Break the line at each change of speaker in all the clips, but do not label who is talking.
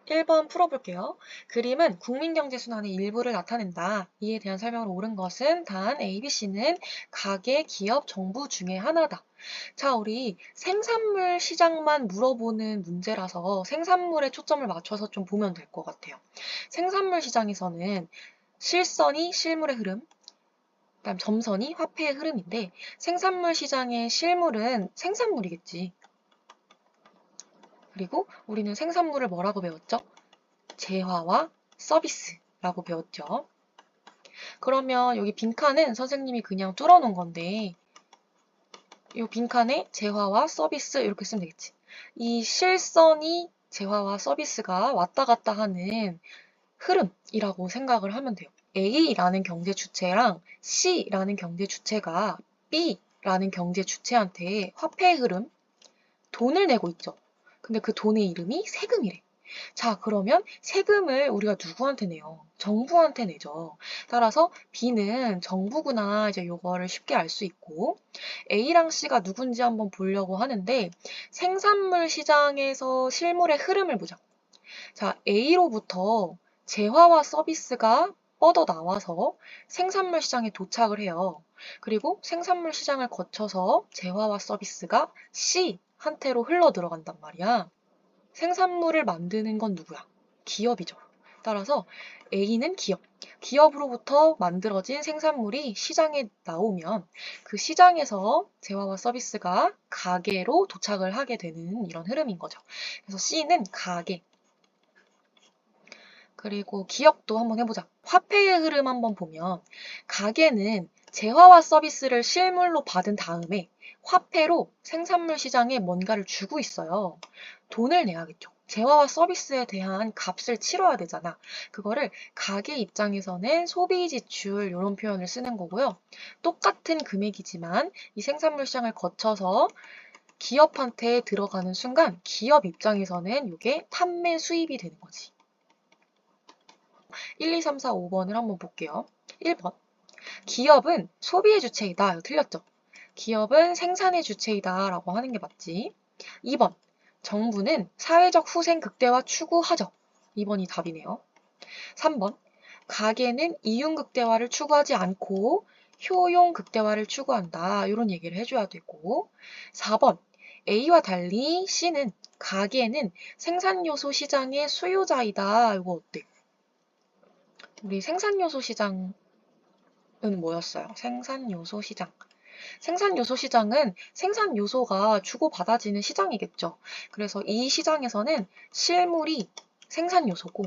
1번 풀어볼게요. 그림은 국민경제순환의 일부를 나타낸다. 이에 대한 설명으로 옳은 것은 단 A, B, C는 가계, 기업, 정부 중에 하나다. 자, 우리 생산물 시장만 물어보는 문제라서 생산물에 초점을 맞춰서 좀 보면 될 것 같아요. 생산물 시장에서는 실선이 실물의 흐름, 그다음 점선이 화폐의 흐름인데 생산물 시장의 실물은 생산물이겠지. 그리고 우리는 생산물을 뭐라고 배웠죠? 재화와 서비스라고 배웠죠. 그러면 여기 빈칸은 선생님이 그냥 뚫어놓은 건데 이 빈칸에 재화와 서비스 이렇게 쓰면 되겠지. 이 실선이 재화와 서비스가 왔다 갔다 하는 흐름이라고 생각을 하면 돼요. A라는 경제 주체랑 C라는 경제 주체가 B라는 경제 주체한테 화폐의 흐름, 돈을 내고 있죠. 근데 그 돈의 이름이 세금이래. 자, 그러면 세금을 우리가 누구한테 내요? 정부한테 내죠. 따라서 B는 정부구나. 이제 요거를 쉽게 알 수 있고 A랑 C가 누군지 한번 보려고 하는데 생산물 시장에서 실물의 흐름을 보자. 자, A로부터 재화와 서비스가 뻗어 나와서 생산물 시장에 도착을 해요. 그리고 생산물 시장을 거쳐서 재화와 서비스가 C한테로 흘러 들어간단 말이야. 생산물을 만드는 건 누구야? 기업이죠. 따라서 A는 기업. 기업으로부터 만들어진 생산물이 시장에 나오면 그 시장에서 재화와 서비스가 가게로 도착을 하게 되는 이런 흐름인 거죠. 그래서 C는 가게. 그리고 기업도 한번 해보자. 화폐의 흐름 한번 보면 가게는 재화와 서비스를 실물로 받은 다음에 화폐로 생산물 시장에 뭔가를 주고 있어요. 돈을 내야겠죠. 재화와 서비스에 대한 값을 치러야 되잖아. 그거를 가게 입장에서는 소비 지출 이런 표현을 쓰는 거고요. 똑같은 금액이지만 이 생산물 시장을 거쳐서 기업한테 들어가는 순간 기업 입장에서는 이게 판매 수입이 되는 거지. 1, 2, 3, 4, 5번을 한번 볼게요. 1번. 기업은 소비의 주체이다. 이거 틀렸죠? 기업은 생산의 주체이다 라고 하는 게 맞지. 2번. 정부는 사회적 후생 극대화 추구하죠. 2번이 답이네요. 3번. 가계는 이윤 극대화를 추구하지 않고 효용 극대화를 추구한다. 이런 얘기를 해줘야 되고 4번. A와 달리 C는 가계는 생산요소 시장의 수요자이다. 이거 어때? 우리 생산요소 시장은 뭐였어요? 생산요소 시장. 생산요소 시장은 생산요소가 주고받아지는 시장이겠죠. 그래서 이 시장에서는 실물이 생산요소고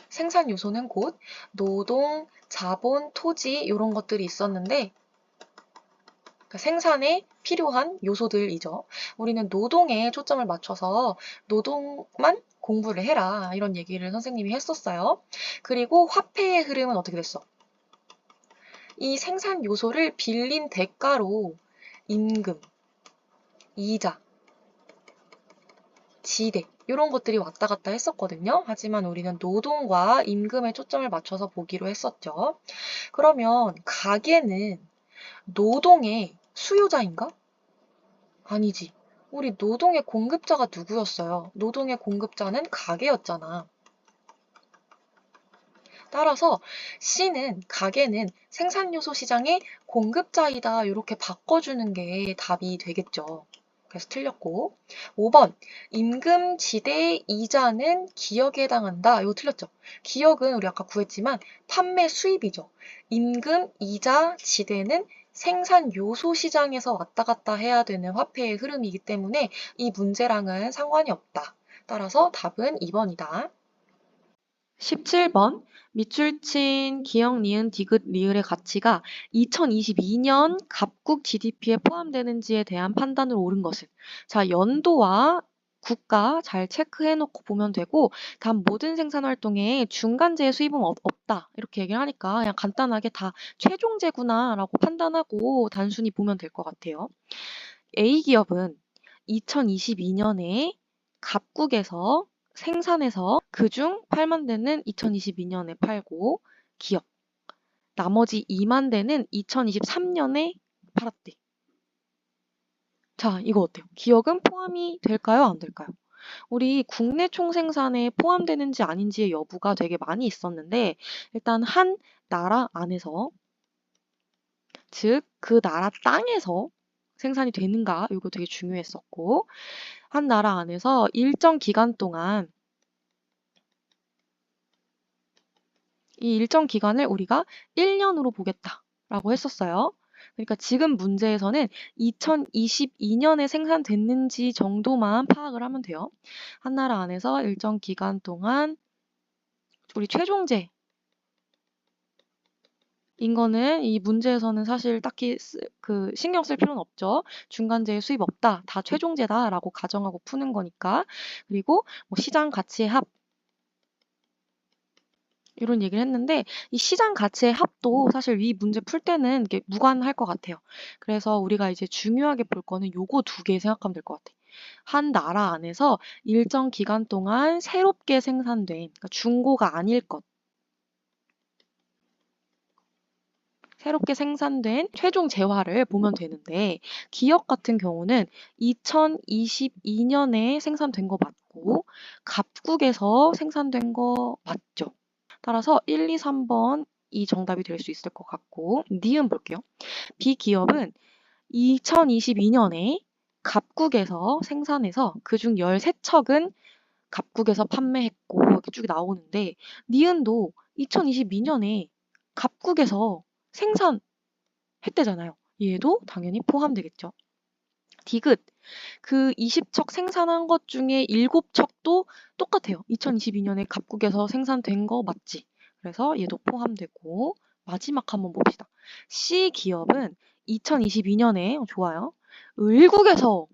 생산요소는 곧 노동, 자본, 토지 이런 것들이 있었는데 그러니까 생산에 필요한 요소들이죠. 우리는 노동에 초점을 맞춰서 노동만 공부를 해라 이런 얘기를 선생님이 했었어요. 그리고 화폐의 흐름은 어떻게 됐어? 이 생산 요소를 빌린 대가로 임금, 이자, 지대 이런 것들이 왔다 갔다 했었거든요. 하지만 우리는 노동과 임금에 초점을 맞춰서 보기로 했었죠. 그러면 가계는 노동의 수요자인가? 아니지. 우리 노동의 공급자가 누구였어요? 노동의 공급자는 가계였잖아. 따라서 C는 가계는 생산요소 시장의 공급자이다 이렇게 바꿔주는 게 답이 되겠죠. 그래서 틀렸고 5번 임금 지대 이자는 기역에 해당한다. 이거 틀렸죠. 기역은 우리 아까 구했지만 판매 수입이죠. 임금 이자 지대는 생산 요소 시장에서 왔다 갔다 해야 되는 화폐의 흐름이기 때문에 이 문제랑은 상관이 없다. 따라서 답은 2번이다. 17번 밑줄 친 기역, 니은, 디귿, 리을의 가치가 2022년 갑국 GDP에 포함되는지에 대한 판단으로 옳은 것은 자 연도와 국가 잘 체크해놓고 보면 되고 단 모든 생산활동에 중간재의 수입은 없다 이렇게 얘기를 하니까 그냥 간단하게 다 최종재구나 라고 판단하고 단순히 보면 될 것 같아요. A기업은 2022년에 갑국에서 생산해서 그중 8만 대는 2022년에 팔고 기업, 나머지 2만 대는 2023년에 팔았대. 자, 이거 어때요? 기업은 포함이 될까요? 안 될까요? 우리 국내 총생산에 포함되는지 아닌지의 여부가 되게 많이 있었는데 일단 한 나라 안에서 즉 그 나라 땅에서 생산이 되는가 이거 되게 중요했었고 한 나라 안에서 일정 기간 동안 이 일정 기간을 우리가 1년으로 보겠다라고 했었어요. 그러니까 지금 문제에서는 2022년에 생산됐는지 정도만 파악을 하면 돼요. 한 나라 안에서 일정 기간 동안 우리 최종제 인 거는 이 문제에서는 사실 딱히 신경 쓸 필요는 없죠. 중간재의 수입 없다. 다 최종재다라고 가정하고 푸는 거니까. 그리고 뭐 시장 가치의 합 이런 얘기를 했는데 이 시장 가치의 합도 사실 이 문제 풀 때는 이게 무관할 것 같아요. 그래서 우리가 이제 중요하게 볼 거는 요거 두 개 생각하면 될 것 같아. 한 나라 안에서 일정 기간 동안 새롭게 생산된 그러니까 중고가 아닐 것 새롭게 생산된 최종 재화를 보면 되는데 기업 같은 경우는 2022년에 생산된 거 맞고 갑국에서 생산된 거 맞죠. 따라서 1, 2, 3번 이 정답이 될 수 있을 것 같고 니은 볼게요. B기업은 2022년에 갑국에서 생산해서 그중 13척은 갑국에서 판매했고 이렇게 쭉 나오는데 니은도 2022년에 갑국에서 생산했대잖아요. 얘도 당연히 포함되겠죠. 디귿 그 20척 생산한 것 중에 7척도 똑같아요. 2022년에 갑국에서 생산된 거 맞지? 그래서 얘도 포함되고 마지막 한번 봅시다. C 기업은 2022년에 좋아요. 을국에서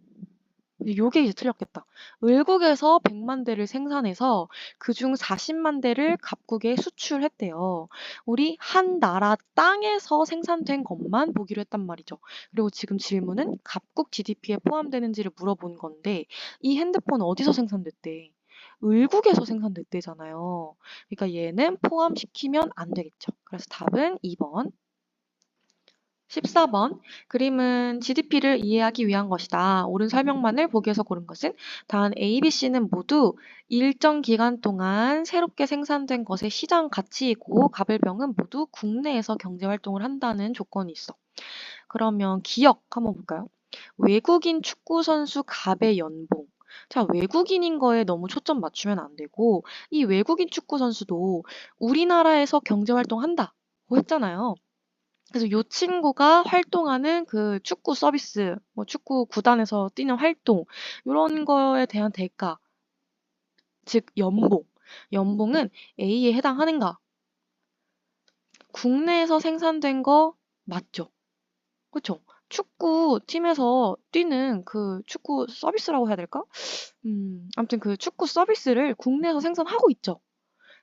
요게 이제 틀렸겠다. 을국에서 100만 대를 생산해서 그중 40만 대를 갑국에 수출했대요. 우리 한 나라 땅에서 생산된 것만 보기로 했단 말이죠. 그리고 지금 질문은 갑국 GDP에 포함되는지를 물어본 건데 이 핸드폰 어디서 생산됐대? 을국에서 생산됐대잖아요. 그러니까 얘는 포함시키면 안 되겠죠. 그래서 답은 2번. 14번 그림은 GDP를 이해하기 위한 것이다. 옳은 설명만을 보기에서 고른 것은 단 A, B, C는 모두 일정 기간 동안 새롭게 생산된 것의 시장 가치이고 갑을병은 모두 국내에서 경제활동을 한다는 조건이 있어. 그러면 기억 한번 볼까요? 외국인 축구선수 갑의 연봉. 자, 외국인인 거에 너무 초점 맞추면 안 되고 이 외국인 축구선수도 우리나라에서 경제활동한다고 했잖아요. 그래서 요 친구가 활동하는 그 축구 서비스, 뭐 축구 구단에서 뛰는 활동, 이런 거에 대한 대가, 즉 연봉. 연봉은 A에 해당하는가? 국내에서 생산된 거 맞죠? 그쵸? 축구 팀에서 뛰는 그 축구 서비스라고 해야 될까? 아무튼 그 축구 서비스를 국내에서 생산하고 있죠.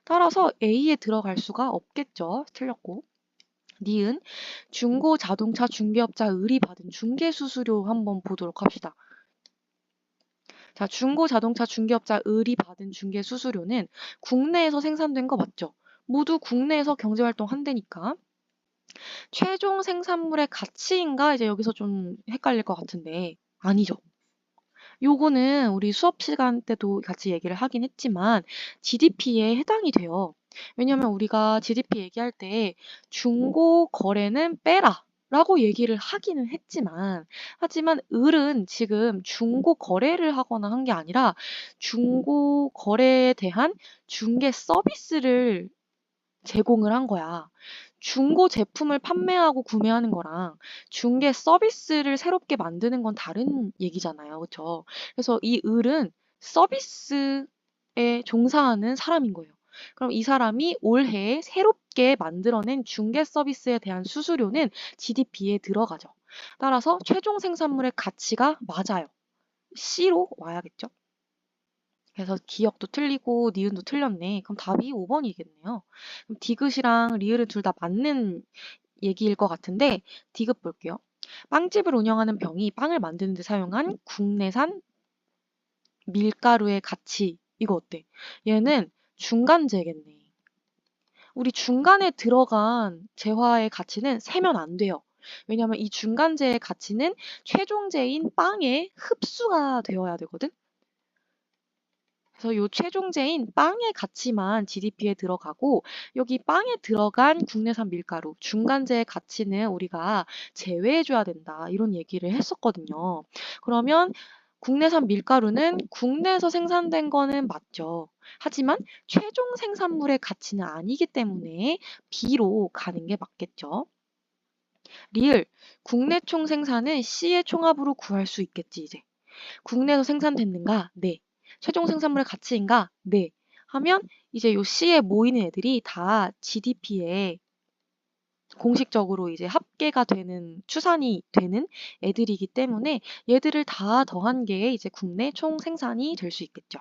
따라서 A에 들어갈 수가 없겠죠. 틀렸고. 니은 중고 자동차 중개업자 의리받은 중개수수료 한번 보도록 합시다. 자, 중고 자동차 중개업자 의리받은 중개수수료는 국내에서 생산된 거 맞죠? 모두 국내에서 경제활동 한다니까. 최종 생산물의 가치인가? 이제 여기서 좀 헷갈릴 것 같은데 아니죠. 요거는 우리 수업 시간 때도 같이 얘기를 하긴 했지만 GDP에 해당이 돼요. 왜냐면 우리가 GDP 얘기할 때 중고 거래는 빼라 라고 얘기를 하기는 했지만 하지만 을은 지금 중고 거래를 하거나 한 게 아니라 중고 거래에 대한 중개 서비스를 제공을 한 거야. 중고 제품을 판매하고 구매하는 거랑 중개 서비스를 새롭게 만드는 건 다른 얘기잖아요. 그쵸? 그래서 이 을은 서비스에 종사하는 사람인 거예요. 그럼 이 사람이 올해 새롭게 만들어낸 중개 서비스에 대한 수수료는 GDP에 들어가죠. 따라서 최종 생산물의 가치가 맞아요. C로 와야겠죠? 그래서 기억도 틀리고 니은도 틀렸네. 그럼 답이 5번이겠네요. 그럼 디귿이랑 리을은 둘 다 맞는 얘기일 것 같은데 디귿 볼게요. 빵집을 운영하는 병이 빵을 만드는 데 사용한 국내산 밀가루의 가치 이거 어때? 얘는 중간재겠네. 우리 중간에 들어간 재화의 가치는 세면 안 돼요. 왜냐하면 이 중간재의 가치는 최종재인 빵에 흡수가 되어야 되거든. 그래서 요 최종재인 빵의 가치만 GDP에 들어가고 여기 빵에 들어간 국내산 밀가루, 중간재의 가치는 우리가 제외해줘야 된다. 이런 얘기를 했었거든요. 그러면 국내산 밀가루는 국내에서 생산된 거는 맞죠. 하지만 최종 생산물의 가치는 아니기 때문에 B로 가는 게 맞겠죠. 리을, 국내 총 생산은 C의 총합으로 구할 수 있겠지, 이제. 국내에서 생산됐는가? 네. 최종 생산물의 가치인가? 네. 하면 이제 요 C에 모이는 애들이 다 GDP에 공식적으로 이제 합계가 되는, 추산이 되는 애들이기 때문에 얘들을 다 더한 게 이제 국내 총 생산이 될 수 있겠죠.